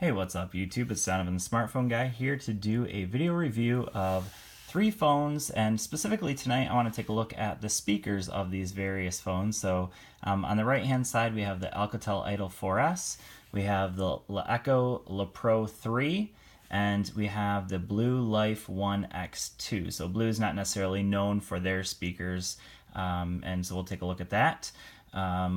Hey, what's up YouTube? It's Donovan the Smartphone Guy here to do a video review of 3 phones, and specifically tonight I want to take a look at the speakers of these various phones. So on the right hand side we have the Alcatel Idol 4S, we have the LeEco LePro 3, and we have the Blue Life 1X2. So Blue is not necessarily known for their speakers, and so we'll take a look at that.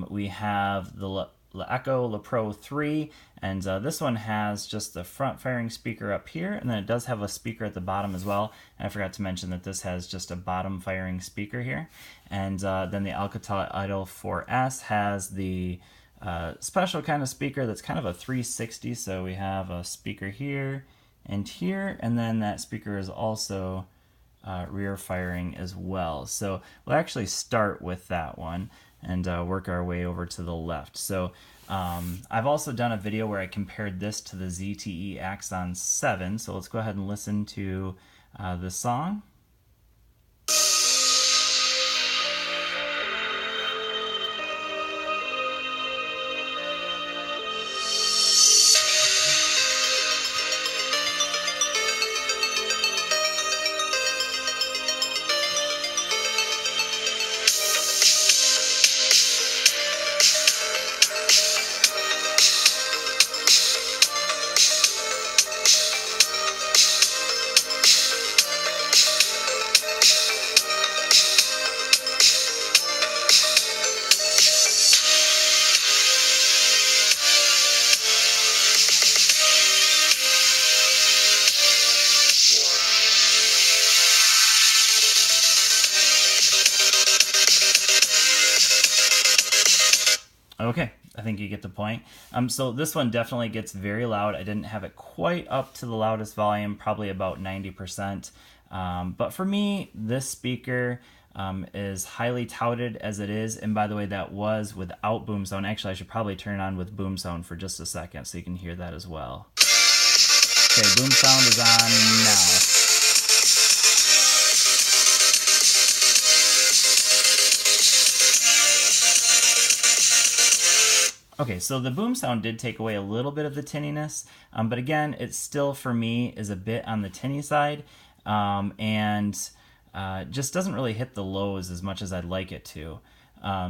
We have the LeEco LePro 3, and this one has just the front firing speaker up here, and then it does have a speaker at the bottom as well. And I forgot to mention that this has just a bottom firing speaker here. And then the Alcatel Idol 4S has the special kind of speaker that's kind of a 360, so we have a speaker here, and then that speaker is also rear firing as well. So we'll actually start with that one and work our way over to the left. So I've also done a video where I compared this to the ZTE Axon 7, so let's go ahead and listen to the song. Okay, I think you get the point. So this one definitely gets very loud. I didn't have it quite up to the loudest volume, probably about 90%. But for me, this speaker is highly touted as it is. And by the way, that was without boom sound. Actually, I should probably turn it on with boom sound for just a second so you can hear that as well. Okay, boom sound is on now. Okay, so the boom sound did take away a little bit of the tinniness, but again, it still, for me, is a bit on the tinny side, and just doesn't really hit the lows as much as I'd like it to.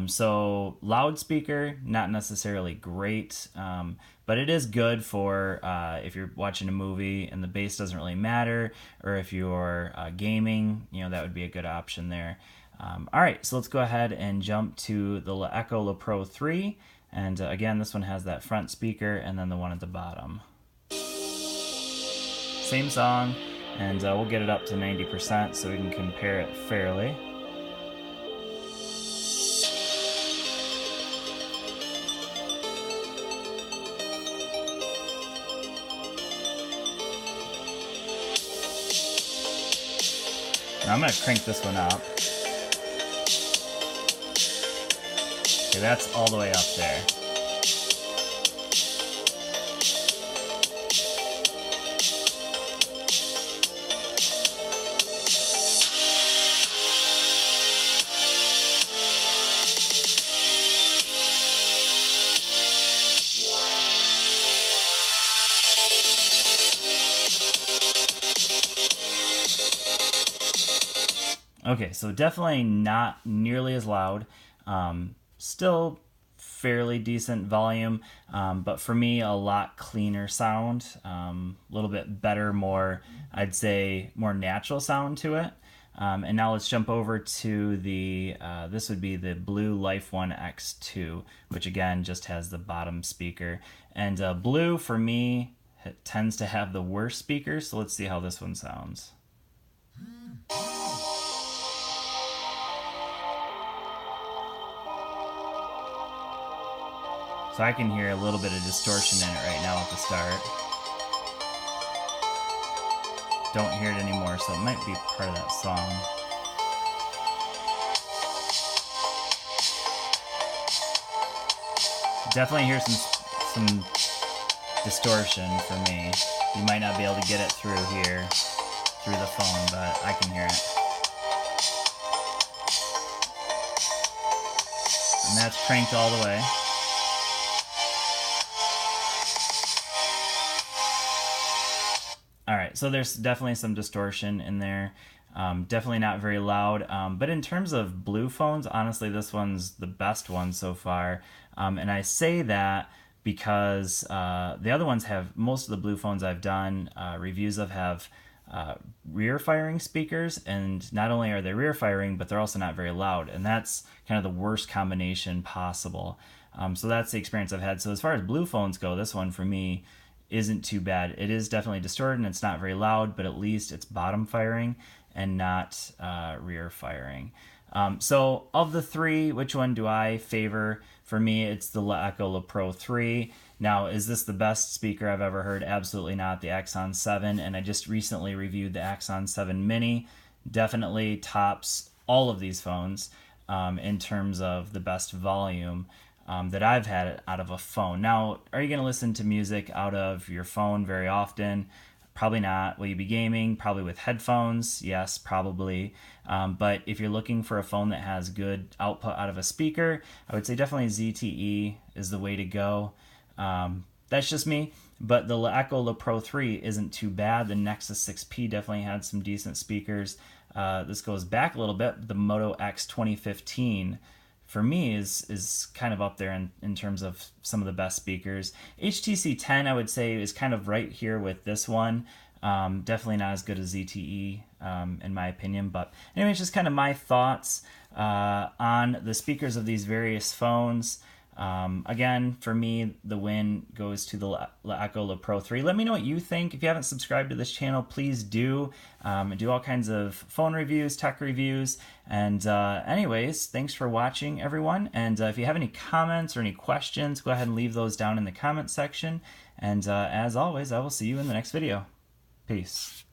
So loudspeaker, not necessarily great, but it is good for if you're watching a movie and the bass doesn't really matter, or if you're gaming, that would be a good option there. All right, so let's go ahead and jump to the LeEco LePro 3. And again, this one has that front speaker and then the one at the bottom. Same song, and we'll get it up to 90% so we can compare it fairly. Now I'm going to crank this one up. Okay, that's all the way up there. Okay, so definitely not nearly as loud. Still fairly decent volume, but for me, a lot cleaner sound, a little bit better, more, I'd say, more natural sound to it. And now let's jump over to the, this would be the Blue Life 1X2, which again just has the bottom speaker. And Blue, for me, it tends to have the worst speakers, so let's see how this one sounds. So I can hear a little bit of distortion in it right now at the start. Don't hear it anymore, so it might be part of that song. Definitely hear some distortion for me. You might not be able to get it through here, through the phone, but I can hear it. And that's cranked all the way. right, so there's definitely some distortion in there. Definitely not very loud. But in terms of blue phones, honestly, this one's the best one so far. And I say that because the other ones have, most of the blue phones I've done reviews of have rear firing speakers, and not only are they rear firing, but they're also not very loud, and that's kind of the worst combination possible. So that's the experience I've had. So as far as blue phones go, this one for me isn't too bad. It is definitely distorted and it's not very loud, but at least it's bottom firing and not rear firing. So of the three, which one do I favor? For me, it's the LeEco Pro 3. Now, is this the best speaker I've ever heard? Absolutely not. The Axon 7, and I just recently reviewed the Axon 7 Mini. Definitely tops all of these phones in terms of the best volume that I've had out of a phone. Now, are you going to listen to music out of your phone very often? Probably not. Will you be gaming? Probably with headphones. Yes, probably. But if you're looking for a phone that has good output out of a speaker, I would say definitely ZTE is the way to go. That's just me. But the LeEco Pro 3 isn't too bad. The Nexus 6P definitely had some decent speakers. This goes back a little bit. The Moto X 2015 for me is kind of up there in terms of some of the best speakers. HTC 10 I would say is kind of right here with this one. Definitely not as good as ZTE in my opinion, but anyway, it's just kind of my thoughts on the speakers of these various phones. Again, for me, the win goes to the LeEco Pro 3. Let me know what you think. If you haven't subscribed to this channel, please do. I do all kinds of phone reviews, tech reviews, and anyways, thanks for watching, everyone. And if you have any comments or any questions, go ahead and leave those down in the comment section. And as always, I will see you in the next video. Peace.